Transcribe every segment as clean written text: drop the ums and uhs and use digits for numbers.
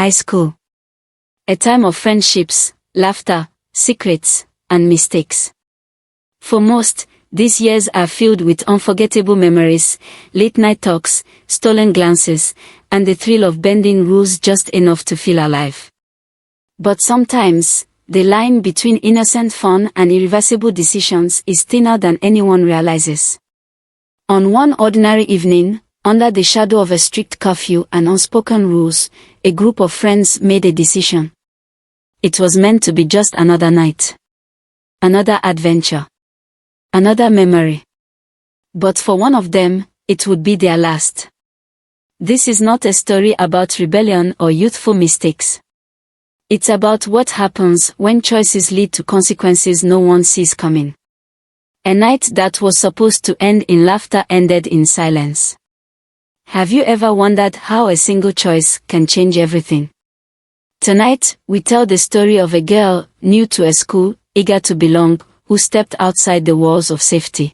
High school. A time of friendships, laughter, secrets, and mistakes. For most, these years are filled with unforgettable memories, late-night talks, stolen glances, and the thrill of bending rules just enough to feel alive. But sometimes, the line between innocent fun and irreversible decisions is thinner than anyone realizes. On one ordinary evening, under the shadow of a strict curfew and unspoken rules, a group of friends made a decision. It was meant to be just another night. Another adventure. Another memory. But for one of them, it would be their last. This is not a story about rebellion or youthful mistakes. It's about what happens when choices lead to consequences no one sees coming. A night that was supposed to end in laughter ended in silence. Have you ever wondered how a single choice can change everything? Tonight, we tell the story of a girl, new to a school, eager to belong, who stepped outside the walls of safety.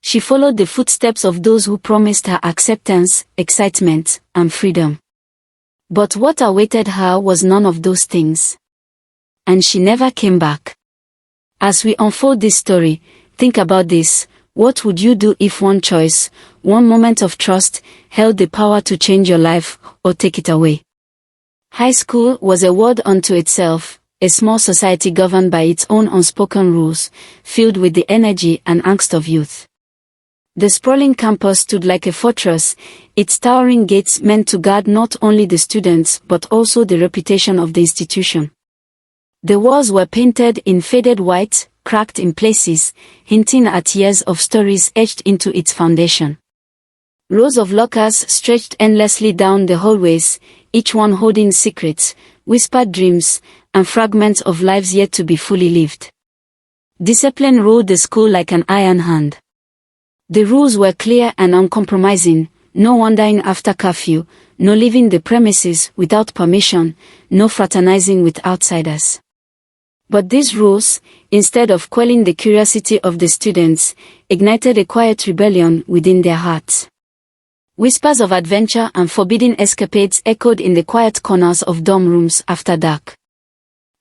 She followed the footsteps of those who promised her acceptance, excitement, and freedom. But what awaited her was none of those things. And she never came back. As we unfold this story, think about this. What would you do if one choice, one moment of trust, held the power to change your life, or take it away? High school was a world unto itself, a small society governed by its own unspoken rules, filled with the energy and angst of youth. The sprawling campus stood like a fortress, its towering gates meant to guard not only the students but also the reputation of the institution. The walls were painted in faded white, cracked in places, hinting at years of stories etched into its foundation. Rows of lockers stretched endlessly down the hallways, each one holding secrets, whispered dreams, and fragments of lives yet to be fully lived. Discipline ruled the school like an iron hand. The rules were clear and uncompromising: no wandering after curfew, no leaving the premises without permission, no fraternizing with outsiders. But these rules, instead of quelling the curiosity of the students, ignited a quiet rebellion within their hearts. Whispers of adventure and forbidden escapades echoed in the quiet corners of dorm rooms after dark.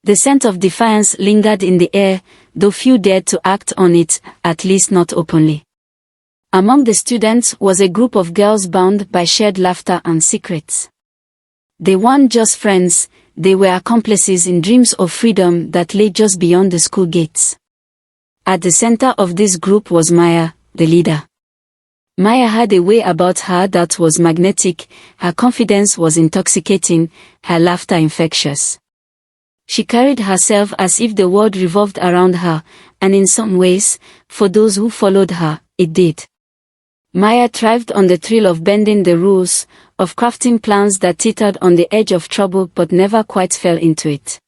The scent of defiance lingered in the air, though few dared to act on it, at least not openly. Among the students was a group of girls bound by shared laughter and secrets. They weren't just friends, they were accomplices in dreams of freedom that lay just beyond the school gates. At the center of this group was Maya, the leader. Maya had a way about her that was magnetic, her confidence was intoxicating, her laughter infectious. She carried herself as if the world revolved around her, and in some ways, for those who followed her, it did. Maya thrived on the thrill of bending the rules, of crafting plans that teetered on the edge of trouble but never quite fell into it.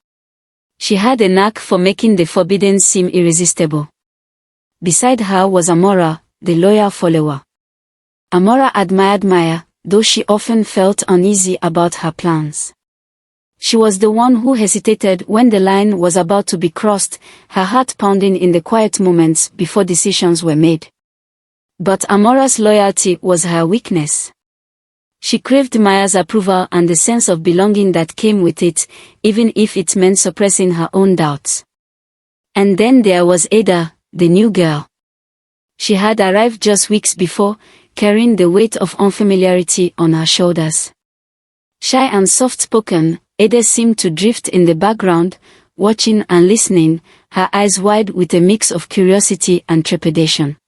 She had a knack for making the forbidden seem irresistible. Beside her was Amora, the loyal follower. Amora admired Maya, though she often felt uneasy about her plans. She was the one who hesitated when the line was about to be crossed, her heart pounding in the quiet moments before decisions were made. But Amora's loyalty was her weakness. She craved Maya's approval and the sense of belonging that came with it, even if it meant suppressing her own doubts. And then there was Ada, the new girl. She had arrived just weeks before, carrying the weight of unfamiliarity on her shoulders. Shy and soft-spoken, Ada seemed to drift in the background, watching and listening, her eyes wide with a mix of curiosity and trepidation.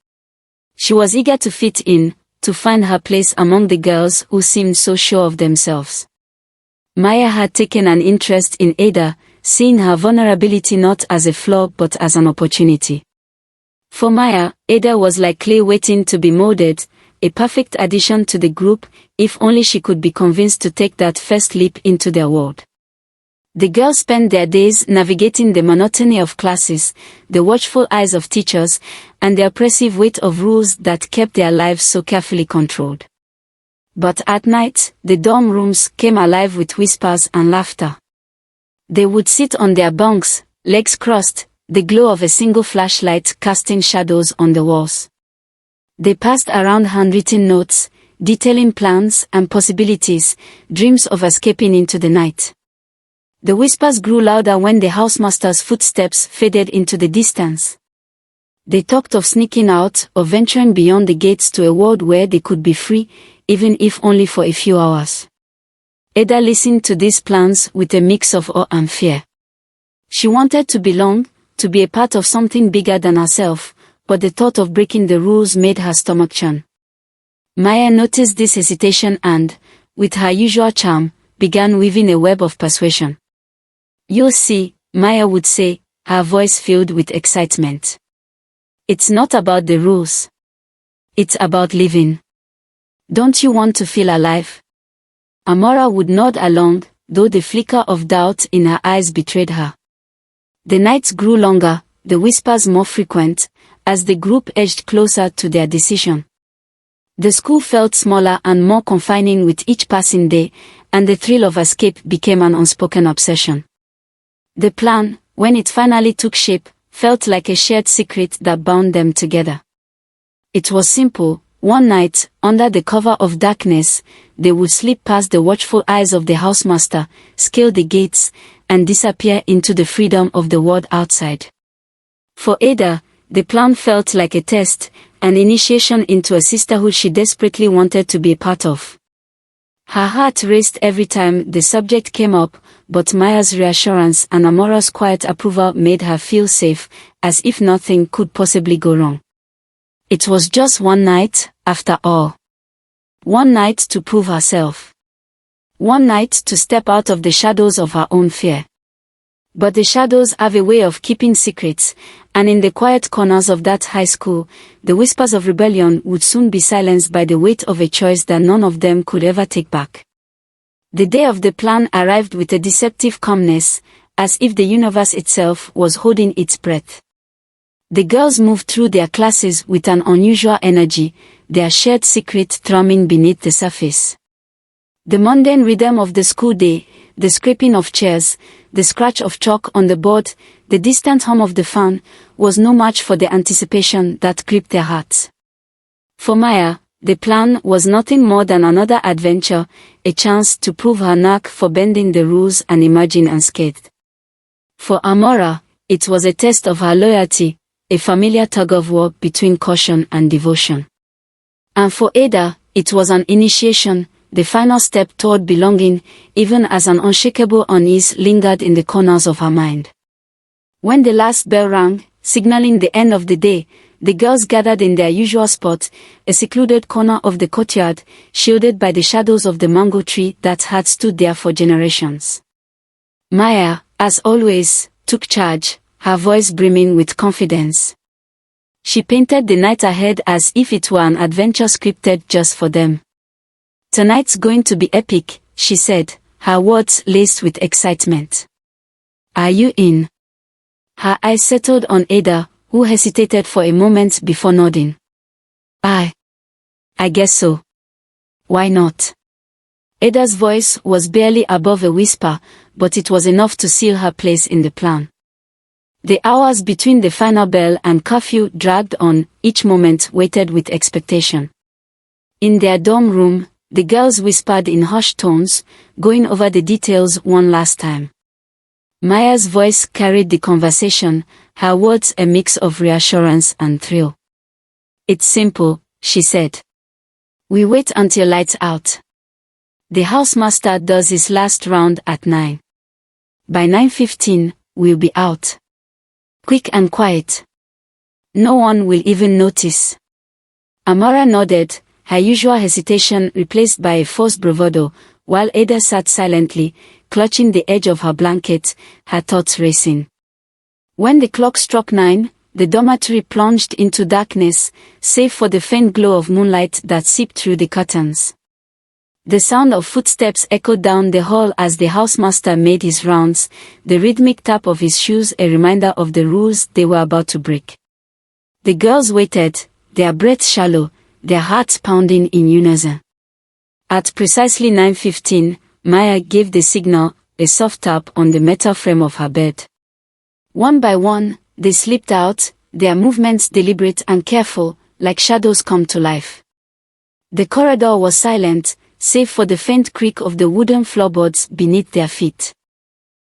She was eager to fit in, to find her place among the girls who seemed so sure of themselves. Maya had taken an interest in Ada, seeing her vulnerability not as a flaw but as an opportunity. For Maya, Ada was like clay waiting to be molded, a perfect addition to the group, if only she could be convinced to take that first leap into their world. The girls spent their days navigating the monotony of classes, the watchful eyes of teachers, and the oppressive weight of rules that kept their lives so carefully controlled. But at night, the dorm rooms came alive with whispers and laughter. They would sit on their bunks, legs crossed, the glow of a single flashlight casting shadows on the walls. They passed around handwritten notes, detailing plans and possibilities, dreams of escaping into the night. The whispers grew louder when the housemaster's footsteps faded into the distance. They talked of sneaking out, of venturing beyond the gates to a world where they could be free, even if only for a few hours. Ada listened to these plans with a mix of awe and fear. She wanted to belong, to be a part of something bigger than herself, but the thought of breaking the rules made her stomach churn. Maya noticed this hesitation and, with her usual charm, began weaving a web of persuasion. "You'll see," Maya would say, her voice filled with excitement. "It's not about the rules. It's about living. Don't you want to feel alive?" Amora would nod along, though the flicker of doubt in her eyes betrayed her. The nights grew longer, the whispers more frequent, as the group edged closer to their decision. The school felt smaller and more confining with each passing day, and the thrill of escape became an unspoken obsession. The plan, when it finally took shape, felt like a shared secret that bound them together. It was simple. One night, under the cover of darkness, they would slip past the watchful eyes of the housemaster, scale the gates, and disappear into the freedom of the world outside. For Ada, the plan felt like a test, an initiation into a sisterhood she desperately wanted to be a part of. Her heart raced every time the subject came up, but Maya's reassurance and Amora's quiet approval made her feel safe, as if nothing could possibly go wrong. It was just one night, after all. One night to prove herself. One night to step out of the shadows of her own fear. But the shadows have a way of keeping secrets, and in the quiet corners of that high school, the whispers of rebellion would soon be silenced by the weight of a choice that none of them could ever take back. The day of the plan arrived with a deceptive calmness, as if the universe itself was holding its breath. The girls moved through their classes with an unusual energy, their shared secret thrumming beneath the surface. The mundane rhythm of the school day, the scraping of chairs, the scratch of chalk on the board, the distant hum of the fan, was no match for the anticipation that gripped their hearts. For Maya, the plan was nothing more than another adventure, a chance to prove her knack for bending the rules and emerging unscathed. For Amora, it was a test of her loyalty, a familiar tug-of-war between caution and devotion. And for Ada, it was an initiation, the final step toward belonging, even as an unshakable unease lingered in the corners of her mind. When the last bell rang, signaling the end of the day, the girls gathered in their usual spot, a secluded corner of the courtyard, shielded by the shadows of the mango tree that had stood there for generations. Maya, as always, took charge, her voice brimming with confidence. She painted the night ahead as if it were an adventure scripted just for them. "Tonight's going to be epic," she said, her words laced with excitement. "Are you in?" Her eyes settled on Ada, who hesitated for a moment before nodding. I guess so. Why not?" Ada's voice was barely above a whisper, but it was enough to seal her place in the plan. The hours between the final bell and curfew dragged on, each moment weighted with expectation. In their dorm room, the girls whispered in hushed tones, going over the details one last time. Maya's voice carried the conversation, her words a mix of reassurance and thrill. "It's simple," she said. "We wait until lights out. The housemaster does his last round at 9. By 9:15, we'll be out. Quick and quiet. No one will even notice." Amara nodded, her usual hesitation replaced by a forced bravado, while Ada sat silently, clutching the edge of her blanket, her thoughts racing. When the clock struck 9, the dormitory plunged into darkness, save for the faint glow of moonlight that seeped through the curtains. The sound of footsteps echoed down the hall as the housemaster made his rounds, the rhythmic tap of his shoes a reminder of the rules they were about to break. The girls waited, their breaths shallow, their hearts pounding in unison. At precisely 9:15, Maya gave the signal, a soft tap on the metal frame of her bed. One by one, they slipped out, their movements deliberate and careful, like shadows come to life. The corridor was silent, save for the faint creak of the wooden floorboards beneath their feet.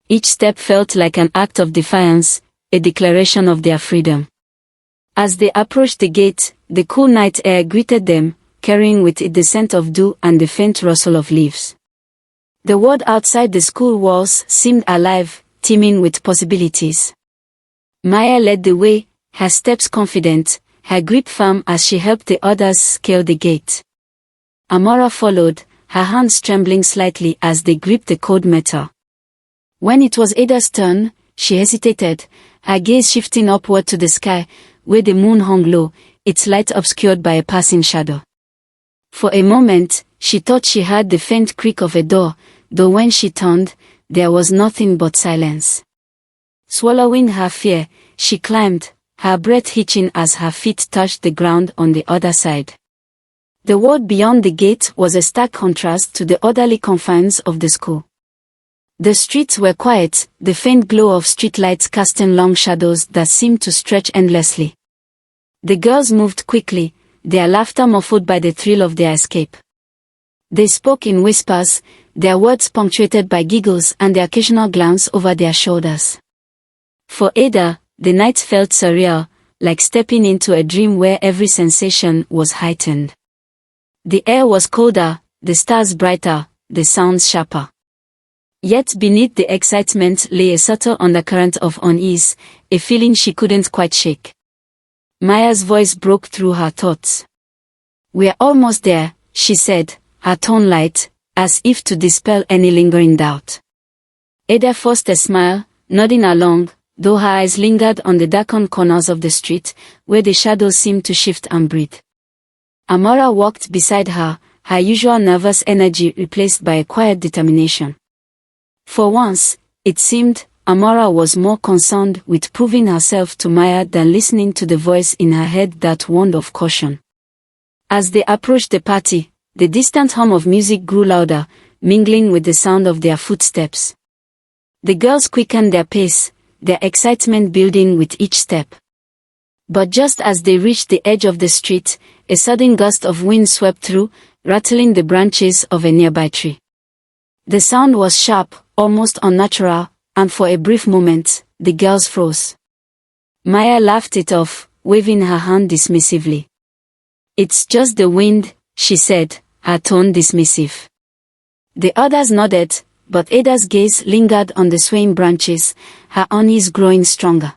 Each step felt like an act of defiance, a declaration of their freedom. As they approached the gate, the cool night air greeted them, carrying with it the scent of dew and the faint rustle of leaves. The world outside the school walls seemed alive, teeming with possibilities. Maya led the way, her steps confident, her grip firm as she helped the others scale the gate. Amora followed, her hands trembling slightly as they gripped the cold metal. When it was Ada's turn, she hesitated, her gaze shifting upward to the sky, where the moon hung low, its light obscured by a passing shadow. For a moment, she thought she heard the faint creak of a door, though when she turned, there was nothing but silence. Swallowing her fear, she climbed, her breath hitching as her feet touched the ground on the other side. The world beyond the gate was a stark contrast to the orderly confines of the school. The streets were quiet, the faint glow of streetlights casting long shadows that seemed to stretch endlessly. The girls moved quickly, their laughter muffled by the thrill of their escape. They spoke in whispers, their words punctuated by giggles and the occasional glance over their shoulders. For Ada, the night felt surreal, like stepping into a dream where every sensation was heightened. The air was colder, the stars brighter, the sounds sharper. Yet beneath the excitement lay a subtle undercurrent of unease, a feeling she couldn't quite shake. Maya's voice broke through her thoughts. "We're almost there," she said, her tone light, as if to dispel any lingering doubt. Ada forced a smile, nodding along, though her eyes lingered on the darkened corners of the street, where the shadows seemed to shift and breathe. Amora walked beside her, her usual nervous energy replaced by a quiet determination. For once, it seemed, Amora was more concerned with proving herself to Maya than listening to the voice in her head that warned of caution. As they approached the party, the distant hum of music grew louder, mingling with the sound of their footsteps. The girls quickened their pace, their excitement building with each step. But just as they reached the edge of the street, a sudden gust of wind swept through, rattling the branches of a nearby tree. The sound was sharp, almost unnatural, and for a brief moment, the girls froze. Maya laughed it off, waving her hand dismissively. "It's just the wind," she said, her tone dismissive. The others nodded, but Ada's gaze lingered on the swaying branches, her unease growing stronger.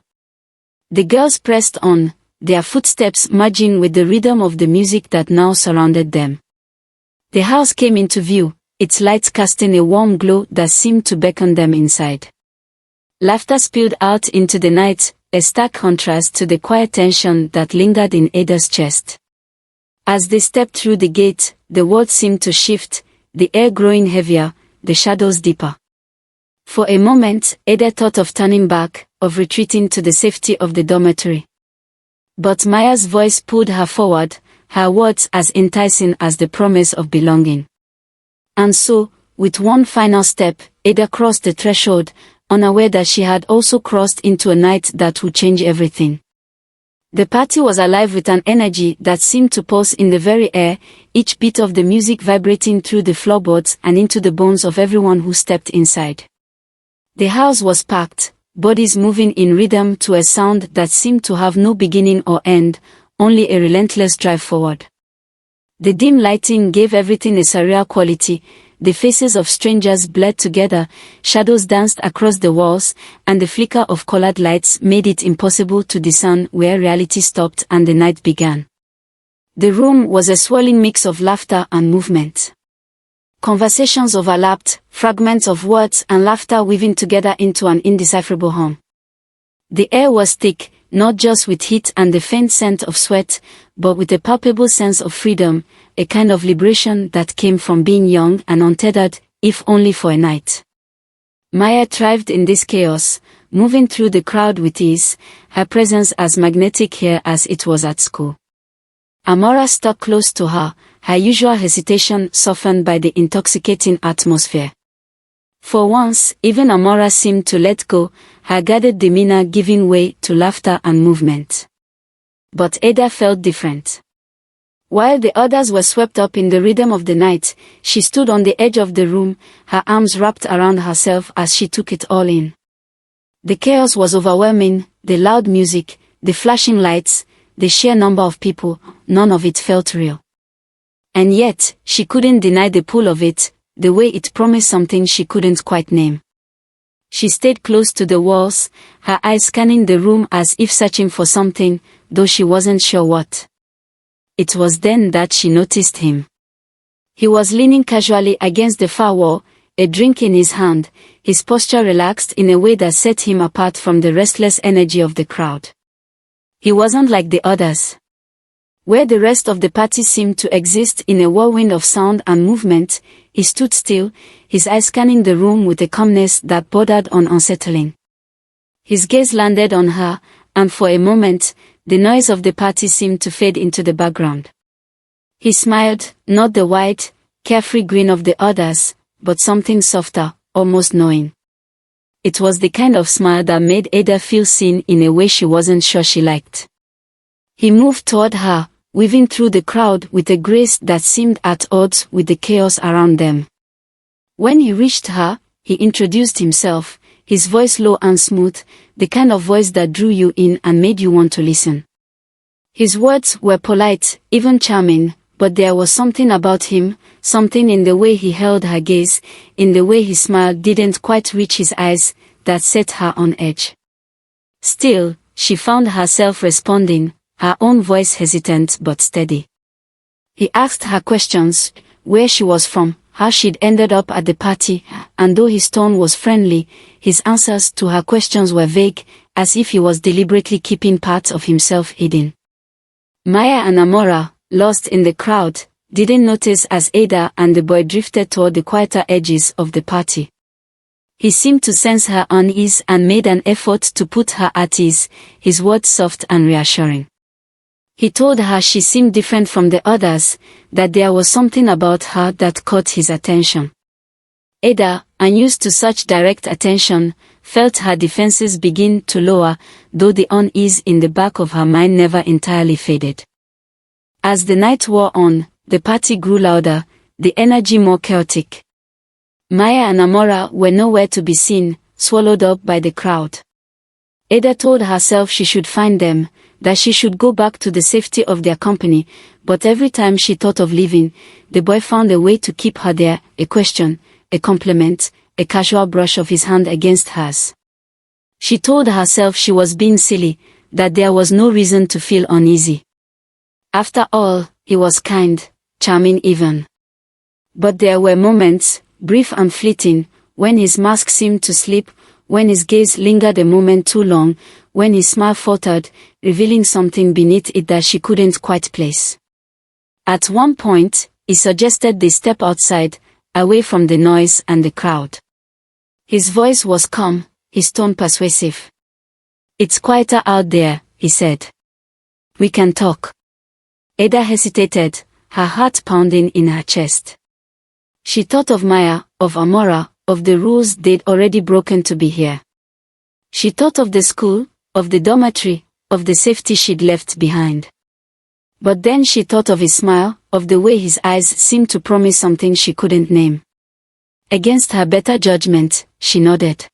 The girls pressed on, their footsteps merging with the rhythm of the music that now surrounded them. The house came into view, its lights casting a warm glow that seemed to beckon them inside. Laughter spilled out into the night, a stark contrast to the quiet tension that lingered in Ada's chest. As they stepped through the gate, the world seemed to shift, the air growing heavier, the shadows deeper. For a moment, Ada thought of turning back, of retreating to the safety of the dormitory. But Maya's voice pulled her forward, her words as enticing as the promise of belonging. And so, with one final step, Ada crossed the threshold, unaware that she had also crossed into a night that would change everything. The party was alive with an energy that seemed to pulse in the very air, each beat of the music vibrating through the floorboards and into the bones of everyone who stepped inside. The house was packed, bodies moving in rhythm to a sound that seemed to have no beginning or end, only a relentless drive forward. The dim lighting gave everything a surreal quality, the faces of strangers blurred together, shadows danced across the walls, and the flicker of colored lights made it impossible to discern where reality stopped and the night began. The room was a swirling mix of laughter and movement. Conversations overlapped, fragments of words and laughter weaving together into an indecipherable hum. The air was thick, not just with heat and the faint scent of sweat, but with a palpable sense of freedom, a kind of liberation that came from being young and untethered, if only for a night. Maya thrived in this chaos, moving through the crowd with ease, her presence as magnetic here as it was at school. Amora stuck close to her, her usual hesitation softened by the intoxicating atmosphere. For once, even Amora seemed to let go, her guarded demeanor giving way to laughter and movement. But Ada felt different. While the others were swept up in the rhythm of the night, she stood on the edge of the room, her arms wrapped around herself as she took it all in. The chaos was overwhelming, the loud music, the flashing lights, the sheer number of people, none of it felt real. And yet, she couldn't deny the pull of it, the way it promised something she couldn't quite name. She stayed close to the walls, her eyes scanning the room as if searching for something, though she wasn't sure what. It was then that she noticed him. He was leaning casually against the far wall, a drink in his hand, his posture relaxed in a way that set him apart from the restless energy of the crowd. He wasn't like the others. Where the rest of the party seemed to exist in a whirlwind of sound and movement, he stood still, his eyes scanning the room with a calmness that bordered on unsettling. His gaze landed on her, and for a moment, the noise of the party seemed to fade into the background. He smiled, not the wide, carefree grin of the others, but something softer, almost knowing. It was the kind of smile that made Ada feel seen in a way she wasn't sure she liked. He moved toward her, weaving through the crowd with a grace that seemed at odds with the chaos around them. When he reached her, he introduced himself, his voice low and smooth, the kind of voice that drew you in and made you want to listen. His words were polite, even charming, but there was something about him, something in the way he held her gaze, in the way his smile didn't quite reach his eyes, that set her on edge. Still, she found herself responding, her own voice hesitant but steady. He asked her questions, where she was from, how she'd ended up at the party, and though his tone was friendly, his answers to her questions were vague, as if he was deliberately keeping parts of himself hidden. Maya and Amora, lost in the crowd, didn't notice as Ada and the boy drifted toward the quieter edges of the party. He seemed to sense her unease and made an effort to put her at ease, his words soft and reassuring. He told her she seemed different from the others, that there was something about her that caught his attention. Ada, unused to such direct attention, felt her defenses begin to lower, though the unease in the back of her mind never entirely faded. As the night wore on, the party grew louder, the energy more chaotic. Maya and Amora were nowhere to be seen, swallowed up by the crowd. Ada told herself she should find them, that she should go back to the safety of their company, but every time she thought of leaving, the boy found a way to keep her there, a question, a compliment, a casual brush of his hand against hers. She told herself she was being silly, that there was no reason to feel uneasy. After all, he was kind, charming even. But there were moments, brief and fleeting, when his mask seemed to slip, when his gaze lingered a moment too long, when his smile faltered, revealing something beneath it that she couldn't quite place. At one point, he suggested they step outside, away from the noise and the crowd. His voice was calm, his tone persuasive. "It's quieter out there," he said. "We can talk." Ada hesitated, her heart pounding in her chest. She thought of Maya, of Amora, of the rules they'd already broken to be here. She thought of the school, of the dormitory, of the safety she'd left behind. But then she thought of his smile, of the way his eyes seemed to promise something she couldn't name. Against her better judgment, she nodded.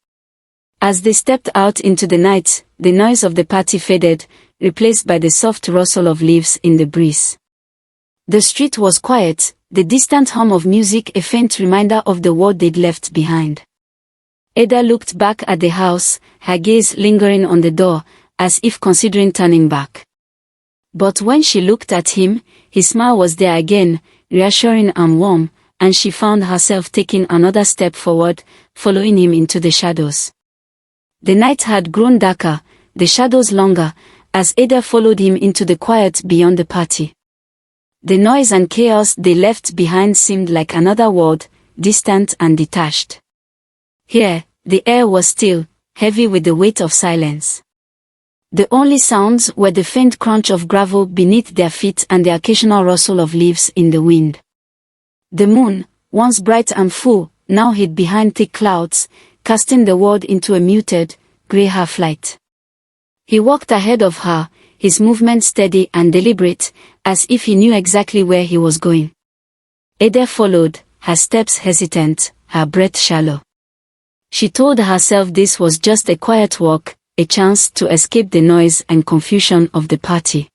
As they stepped out into the night, the noise of the party faded, replaced by the soft rustle of leaves in the breeze. The street was quiet, the distant hum of music a faint reminder of the world they'd left behind. Ada looked back at the house, her gaze lingering on the door, as if considering turning back. But when she looked at him, his smile was there again, reassuring and warm, and she found herself taking another step forward, following him into the shadows. The night had grown darker, the shadows longer, as Ada followed him into the quiet beyond the party. The noise and chaos they left behind seemed like another world, distant and detached. Here, the air was still, heavy with the weight of silence. The only sounds were the faint crunch of gravel beneath their feet and the occasional rustle of leaves in the wind. The moon, once bright and full, now hid behind thick clouds, casting the world into a muted, grey half-light. He walked ahead of her, his movement steady and deliberate, as if he knew exactly where he was going. Ada followed, her steps hesitant, her breath shallow. She told herself this was just a quiet walk, a chance to escape the noise and confusion of the party.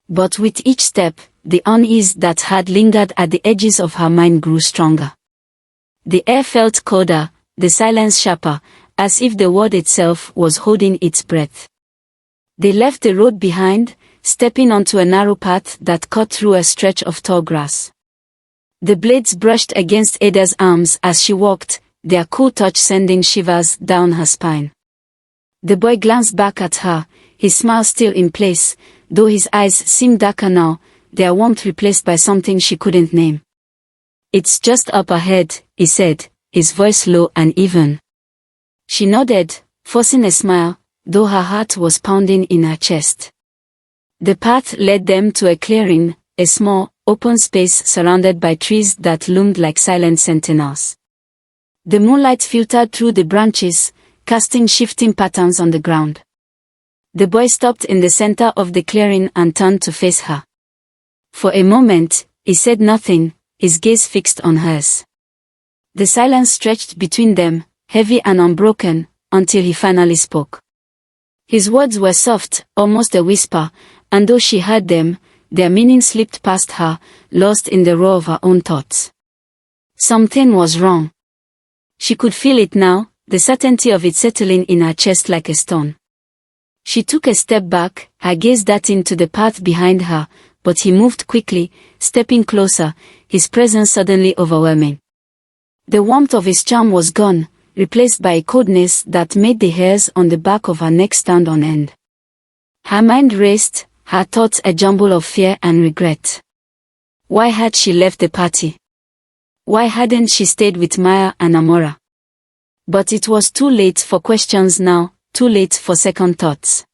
But with each step, the unease that had lingered at the edges of her mind grew stronger. The air felt colder, the silence sharper, as if the world itself was holding its breath. They left the road behind, stepping onto a narrow path that cut through a stretch of tall grass. The blades brushed against Ada's arms as she walked, their cool touch sending shivers down her spine. The boy glanced back at her, his smile still in place, though his eyes seemed darker now, their warmth replaced by something she couldn't name. "It's just up ahead," he said, his voice low and even. She nodded, forcing a smile, though her heart was pounding in her chest. The path led them to a clearing, a small, open space surrounded by trees that loomed like silent sentinels. The moonlight filtered through the branches, casting shifting patterns on the ground. The boy stopped in the center of the clearing and turned to face her. For a moment, he said nothing, his gaze fixed on hers. The silence stretched between them, heavy and unbroken, until he finally spoke. His words were soft, almost a whisper, and though she heard them, their meaning slipped past her, lost in the roar of her own thoughts. Something was wrong. She could feel it now, the certainty of it settling in her chest like a stone. She took a step back, her gaze darting to the path behind her, but he moved quickly, stepping closer, his presence suddenly overwhelming. The warmth of his charm was gone, replaced by a coldness that made the hairs on the back of her neck stand on end. Her mind raced, her thoughts a jumble of fear and regret. Why had she left the party? Why hadn't she stayed with Maya and Amora? But it was too late for questions now, too late for second thoughts.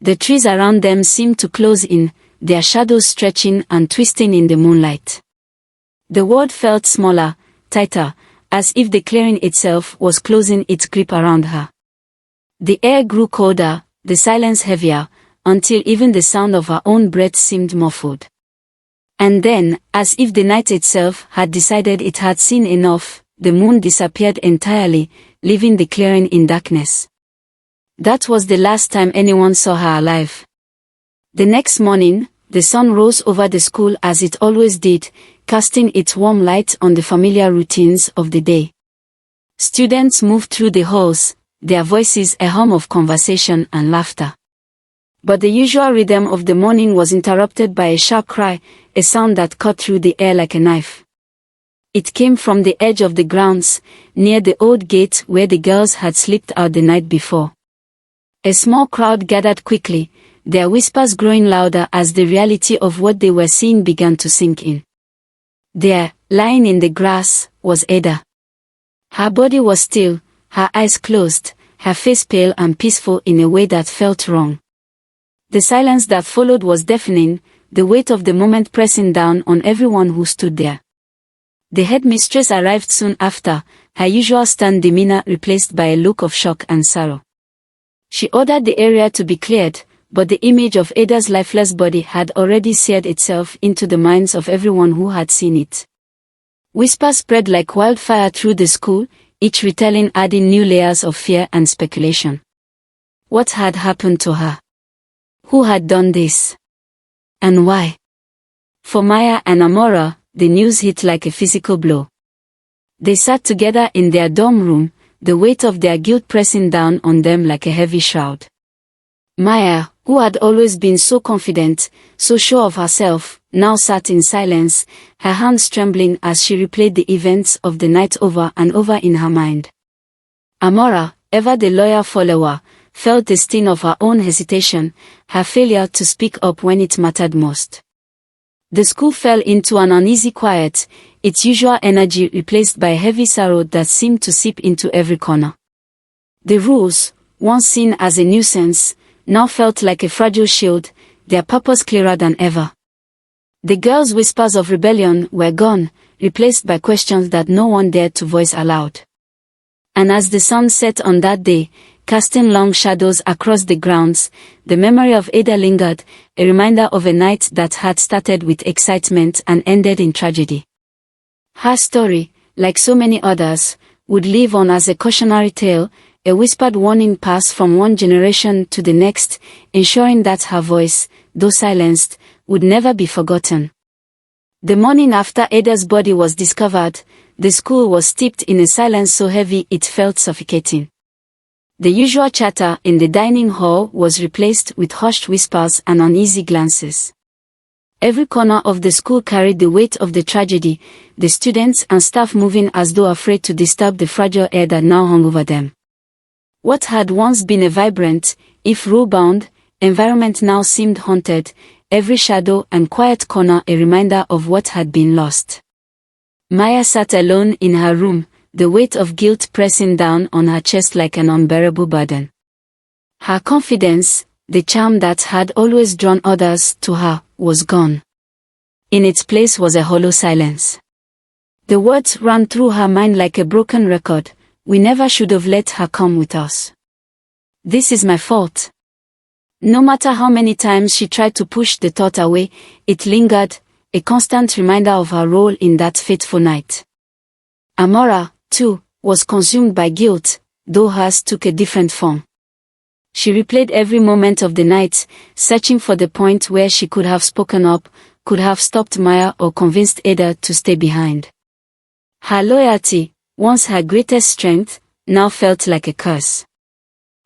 The trees around them seemed to close in, their shadows stretching and twisting in the moonlight. The world felt smaller, tighter, as if the clearing itself was closing its grip around her. The air grew colder, the silence heavier, until even the sound of her own breath seemed muffled. And then, as if the night itself had decided it had seen enough, the moon disappeared entirely, leaving the clearing in darkness. That was the last time anyone saw her alive. The next morning, the sun rose over the school as it always did, casting its warm light on the familiar routines of the day. Students moved through the halls, their voices a hum of conversation and laughter. But the usual rhythm of the morning was interrupted by a sharp cry, a sound that cut through the air like a knife. It came from the edge of the grounds, near the old gate where the girls had slipped out the night before. A small crowd gathered quickly, their whispers growing louder as the reality of what they were seeing began to sink in. There, lying in the grass, was Ada. Her body was still, her eyes closed, her face pale and peaceful in a way that felt wrong. The silence that followed was deafening, the weight of the moment pressing down on everyone who stood there. The headmistress arrived soon after, her usual stern demeanor replaced by a look of shock and sorrow. She ordered the area to be cleared, but the image of Ada's lifeless body had already seared itself into the minds of everyone who had seen it. Whispers spread like wildfire through the school, each retelling adding new layers of fear and speculation. What had happened to her? Who had done this? And why? For Maya and Amora, the news hit like a physical blow. They sat together in their dorm room, the weight of their guilt pressing down on them like a heavy shroud. Maya, who had always been so confident, so sure of herself, now sat in silence, her hands trembling as she replayed the events of the night over and over in her mind. Amora, ever the loyal follower, felt the sting of her own hesitation, her failure to speak up when it mattered most. The school fell into an uneasy quiet, its usual energy replaced by a heavy sorrow that seemed to seep into every corner. The rules, once seen as a nuisance, now felt like a fragile shield, their purpose clearer than ever. The girls' whispers of rebellion were gone, replaced by questions that no one dared to voice aloud. And as the sun set on that day, casting long shadows across the grounds. The memory of Ada lingered, a reminder of a night that had started with excitement and ended in tragedy. Her story, like so many others, would live on as a cautionary tale, a whispered warning passed from one generation to the next, ensuring that her voice, though silenced, would never be forgotten. The morning after Ada's body was discovered, the school was steeped in a silence so heavy it felt suffocating. The usual chatter in the dining hall was replaced with hushed whispers and uneasy glances. Every corner of the school carried the weight of the tragedy, the students and staff moving as though afraid to disturb the fragile air that now hung over them. What had once been a vibrant, if rule-bound, environment now seemed haunted, every shadow and quiet corner a reminder of what had been lost. Maya sat alone in her room, the weight of guilt pressing down on her chest like an unbearable burden. Her confidence, the charm that had always drawn others to her, was gone. In its place was a hollow silence. The words ran through her mind like a broken record. We never should have let her come with us. This is my fault. No matter how many times she tried to push the thought away, it lingered, a constant reminder of her role in that fateful night. Amora, too, was consumed by guilt, though hers took a different form. She replayed every moment of the night, searching for the point where she could have spoken up, could have stopped Maya or convinced Ada to stay behind. Her loyalty, once her greatest strength, now felt like a curse.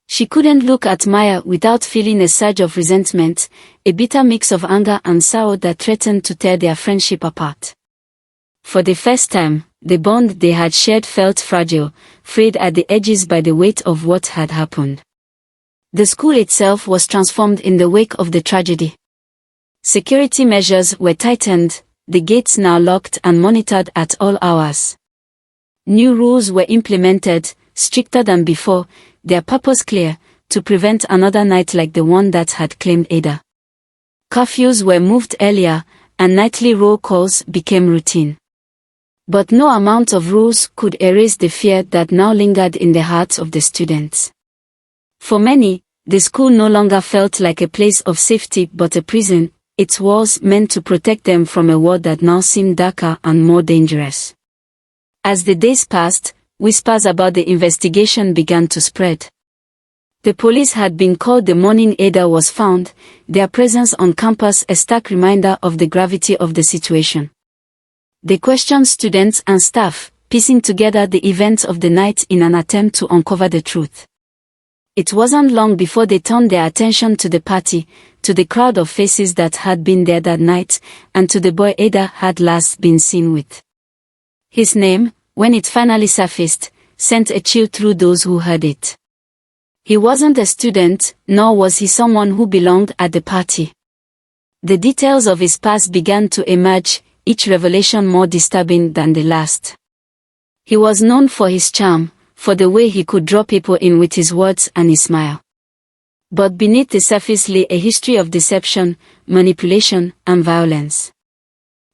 She couldn't look at Maya without feeling a surge of resentment, a bitter mix of anger and sorrow that threatened to tear their friendship apart. For the first time, the bond they had shared felt fragile, frayed at the edges by the weight of what had happened. The school itself was transformed in the wake of the tragedy. Security measures were tightened, the gates now locked and monitored at all hours. New rules were implemented, stricter than before, their purpose clear, to prevent another night like the one that had claimed Ada. Curfews were moved earlier, and nightly roll calls became routine. But no amount of rules could erase the fear that now lingered in the hearts of the students. For many, the school no longer felt like a place of safety but a prison, its walls meant to protect them from a world that now seemed darker and more dangerous. As the days passed, whispers about the investigation began to spread. The police had been called the morning Ada was found, their presence on campus a stark reminder of the gravity of the situation. They questioned students and staff, piecing together the events of the night in an attempt to uncover the truth. It wasn't long before they turned their attention to the party, to the crowd of faces that had been there that night, and to the boy Ada had last been seen with. His name, when it finally surfaced, sent a chill through those who heard it. He wasn't a student, nor was he someone who belonged at the party. The details of his past began to emerge, each revelation more disturbing than the last. He was known for his charm, for the way he could draw people in with his words and his smile. But beneath the surface lay a history of deception, manipulation, and violence.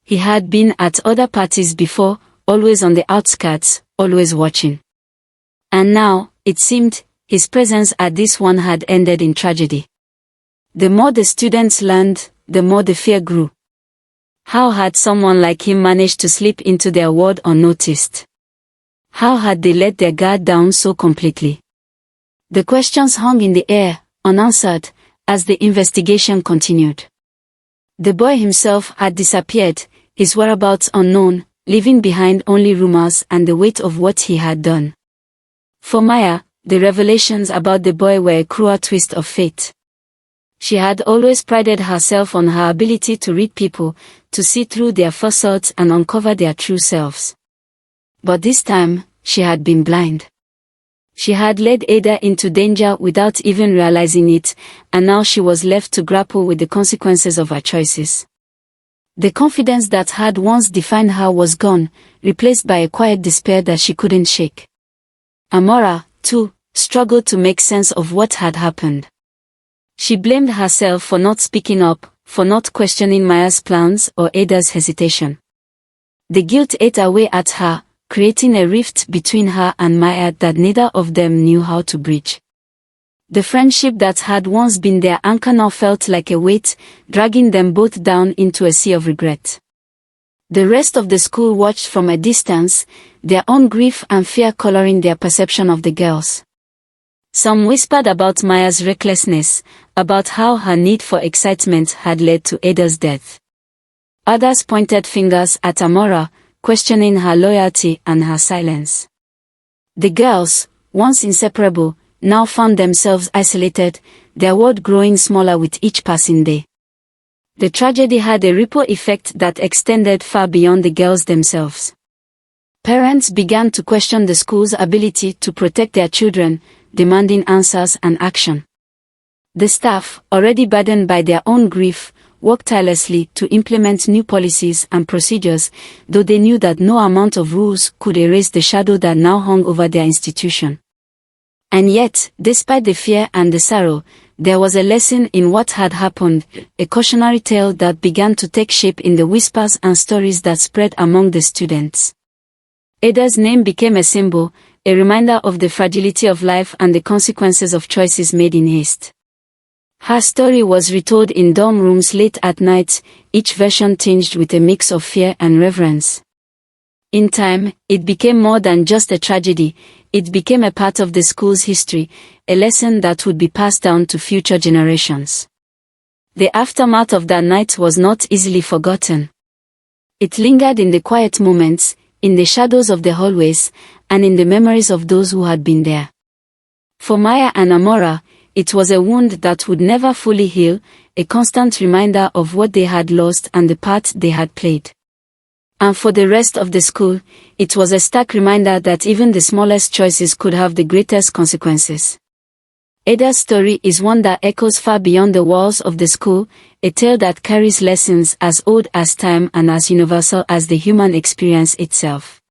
He had been at other parties before, always on the outskirts, always watching. And now, it seemed, his presence at this one had ended in tragedy. The more the students learned, the more the fear grew. How had someone like him managed to slip into their world unnoticed? How had they let their guard down so completely? The questions hung in the air, unanswered, as the investigation continued. The boy himself had disappeared, his whereabouts unknown, leaving behind only rumors and the weight of what he had done. For Maya, the revelations about the boy were a cruel twist of fate. She had always prided herself on her ability to read people, to see through their facades and uncover their true selves. But this time, she had been blind. She had led Ada into danger without even realizing it, and now she was left to grapple with the consequences of her choices. The confidence that had once defined her was gone, replaced by a quiet despair that she couldn't shake. Amora, too, struggled to make sense of what had happened. She blamed herself for not speaking up, for not questioning Maya's plans or Ada's hesitation. The guilt ate away at her, creating a rift between her and Maya that neither of them knew how to bridge. The friendship that had once been their anchor now felt like a weight, dragging them both down into a sea of regret. The rest of the school watched from a distance, their own grief and fear coloring their perception of the girls. Some whispered about Maya's recklessness, about how her need for excitement had led to Ada's death. Others pointed fingers at Amora, questioning her loyalty and her silence. The girls, once inseparable, now found themselves isolated, their world growing smaller with each passing day. The tragedy had a ripple effect that extended far beyond the girls themselves. Parents began to question the school's ability to protect their children, demanding answers and action. The staff, already burdened by their own grief, worked tirelessly to implement new policies and procedures, though they knew that no amount of rules could erase the shadow that now hung over their institution. And yet, despite the fear and the sorrow, there was a lesson in what had happened, a cautionary tale that began to take shape in the whispers and stories that spread among the students. Ada's name became a symbol, a reminder of the fragility of life and the consequences of choices made in haste. Her story was retold in dorm rooms late at night, each version tinged with a mix of fear and reverence. In time, it became more than just a tragedy, it became a part of the school's history, a lesson that would be passed down to future generations. The aftermath of that night was not easily forgotten. It lingered in the quiet moments, in the shadows of the hallways, and in the memories of those who had been there. For Maya and Amora, it was a wound that would never fully heal, a constant reminder of what they had lost and the part they had played. And for the rest of the school, it was a stark reminder that even the smallest choices could have the greatest consequences. Ada's story is one that echoes far beyond the walls of the school, a tale that carries lessons as old as time and as universal as the human experience itself.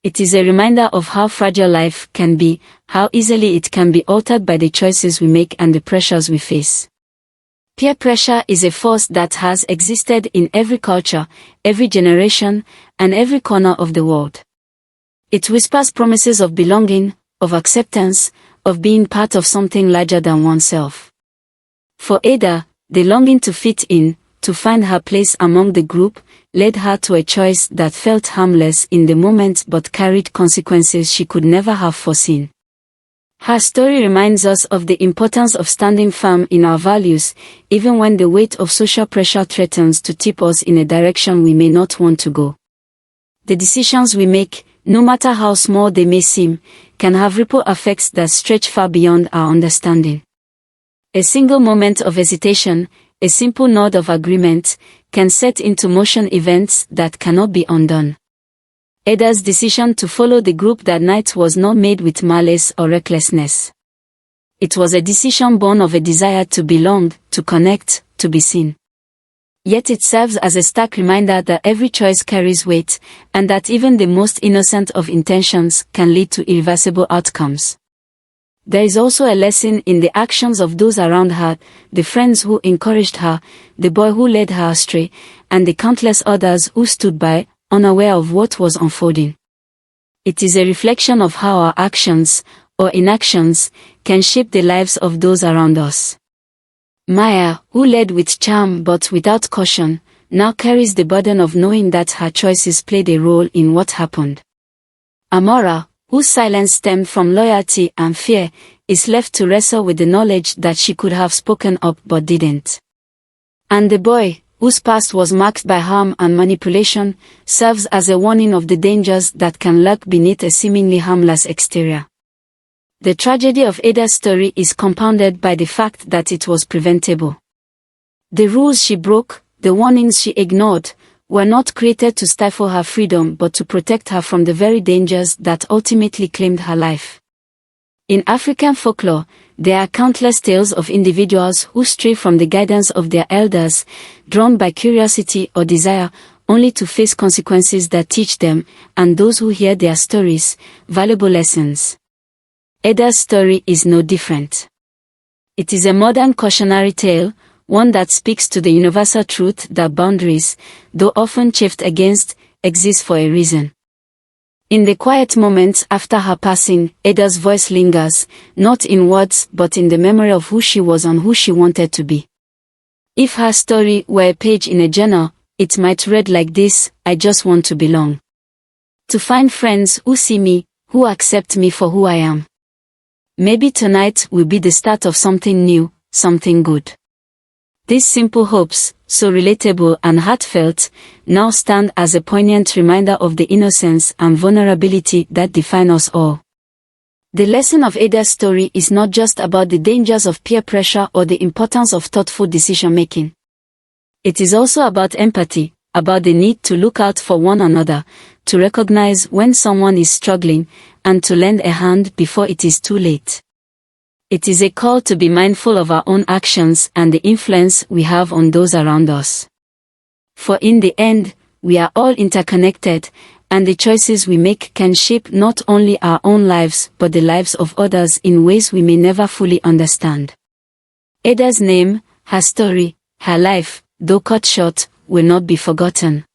It is a reminder of how fragile life can be, how easily it can be altered by the choices we make and the pressures we face. Peer pressure is a force that has existed in every culture, every generation, and every corner of the world. It whispers promises of belonging, of acceptance, of being part of something larger than oneself. For Ada, the longing to fit in, to find her place among the group, led her to a choice that felt harmless in the moment but carried consequences she could never have foreseen. Her story reminds us of the importance of standing firm in our values, even when the weight of social pressure threatens to tip us in a direction we may not want to go. The decisions we make, no matter how small they may seem, can have ripple effects that stretch far beyond our understanding. A single moment of hesitation, a simple nod of agreement, can set into motion events that cannot be undone. Ada's decision to follow the group that night was not made with malice or recklessness. It was a decision born of a desire to belong, to connect, to be seen. Yet it serves as a stark reminder that every choice carries weight, and that even the most innocent of intentions can lead to irreversible outcomes. There is also a lesson in the actions of those around her, the friends who encouraged her, the boy who led her astray, and the countless others who stood by, unaware of what was unfolding. It is a reflection of how our actions, or inactions, can shape the lives of those around us. Maya, who led with charm but without caution, now carries the burden of knowing that her choices played a role in what happened. Amora, whose silence stemmed from loyalty and fear, is left to wrestle with the knowledge that she could have spoken up but didn't. And the boy, whose past was marked by harm and manipulation, serves as a warning of the dangers that can lurk beneath a seemingly harmless exterior. The tragedy of Ada's story is compounded by the fact that it was preventable. The rules she broke, the warnings she ignored, were not created to stifle her freedom but to protect her from the very dangers that ultimately claimed her life. In African folklore, there are countless tales of individuals who stray from the guidance of their elders, drawn by curiosity or desire, only to face consequences that teach them, and those who hear their stories, valuable lessons. Ada's story is no different. It is a modern cautionary tale, one that speaks to the universal truth that boundaries, though often chafed against, exist for a reason. In the quiet moments after her passing, Ada's voice lingers, not in words but in the memory of who she was and who she wanted to be. If her story were a page in a journal, it might read like this: I just want to belong. To find friends who see me, who accept me for who I am. Maybe tonight will be the start of something new, something good. These simple hopes, so relatable and heartfelt, now stand as a poignant reminder of the innocence and vulnerability that define us all. The lesson of Ada's story is not just about the dangers of peer pressure or the importance of thoughtful decision-making. It is also about empathy, about the need to look out for one another, to recognize when someone is struggling, and to lend a hand before it is too late. It is a call to be mindful of our own actions and the influence we have on those around us. For in the end, we are all interconnected, and the choices we make can shape not only our own lives but the lives of others in ways we may never fully understand. Ada's name, her story, her life, though cut short, will not be forgotten.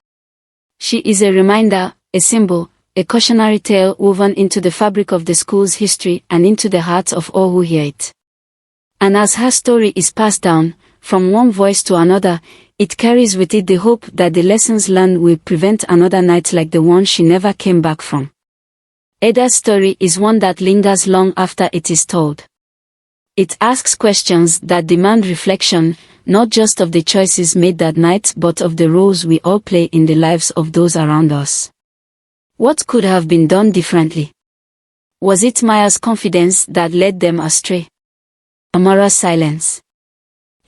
She is a reminder, a symbol, a cautionary tale woven into the fabric of the school's history and into the hearts of all who hear it. And as her story is passed down, from one voice to another, it carries with it the hope that the lessons learned will prevent another night like the one she never came back from. Ada's story is one that lingers long after it is told. It asks questions that demand reflection, not just of the choices made that night but of the roles we all play in the lives of those around us. What could have been done differently? Was it Maya's confidence that led them astray? Amara's silence?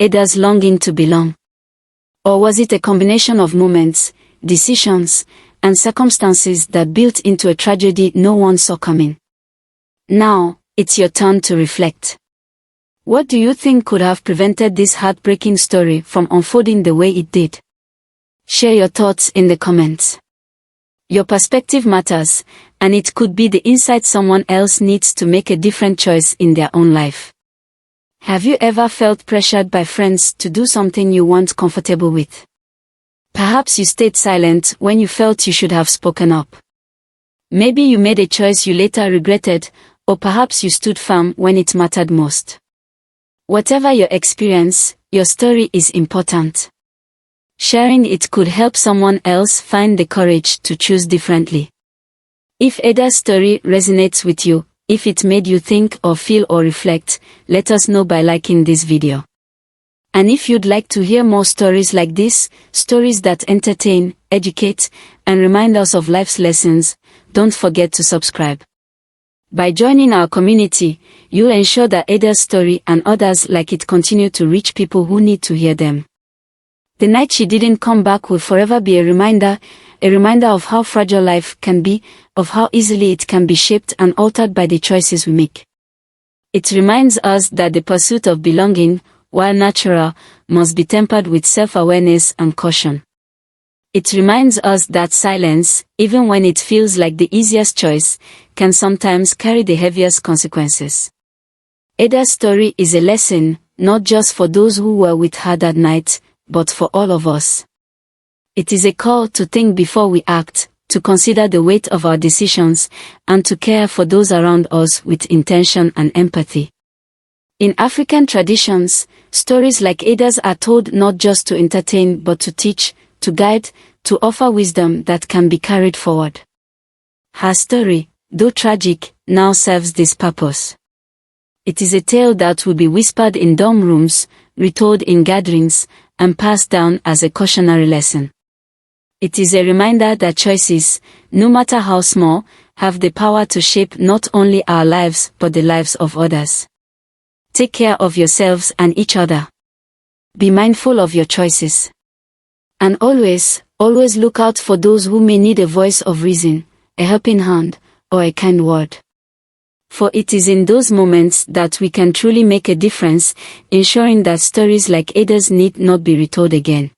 Ada's longing to belong? Or was it a combination of moments, decisions, and circumstances that built into a tragedy no one saw coming? Now, it's your turn to reflect. What do you think could have prevented this heartbreaking story from unfolding the way it did? Share your thoughts in the comments. Your perspective matters, and it could be the insight someone else needs to make a different choice in their own life. Have you ever felt pressured by friends to do something you weren't comfortable with? Perhaps you stayed silent when you felt you should have spoken up. Maybe you made a choice you later regretted, or perhaps you stood firm when it mattered most. Whatever your experience, your story is important. Sharing it could help someone else find the courage to choose differently. If Ada's story resonates with you, if it made you think or feel or reflect, let us know by liking this video. And if you'd like to hear more stories like this, stories that entertain, educate, and remind us of life's lessons, don't forget to subscribe. By joining our community, you'll ensure that Ada's story and others like it continue to reach people who need to hear them. The night she didn't come back will forever be a reminder of how fragile life can be, of how easily it can be shaped and altered by the choices we make. It reminds us that the pursuit of belonging, while natural, must be tempered with self-awareness and caution. It reminds us that silence, even when it feels like the easiest choice, can sometimes carry the heaviest consequences. Ada's story is a lesson, not just for those who were with her that night, but for all of us. It is a call to think before we act, to consider the weight of our decisions, and to care for those around us with intention and empathy. In African traditions, stories like Ada's are told not just to entertain but to teach, to guide, to offer wisdom that can be carried forward. Her story, though tragic, now serves this purpose. It is a tale that will be whispered in dorm rooms, retold in gatherings, and passed down as a cautionary lesson. It is a reminder that choices, no matter how small, have the power to shape not only our lives but the lives of others. Take care of yourselves and each other. Be mindful of your choices. And always look out for those who may need a voice of reason, a helping hand, or a kind word. For it is in those moments that we can truly make a difference, ensuring that stories like Ada's need not be retold again.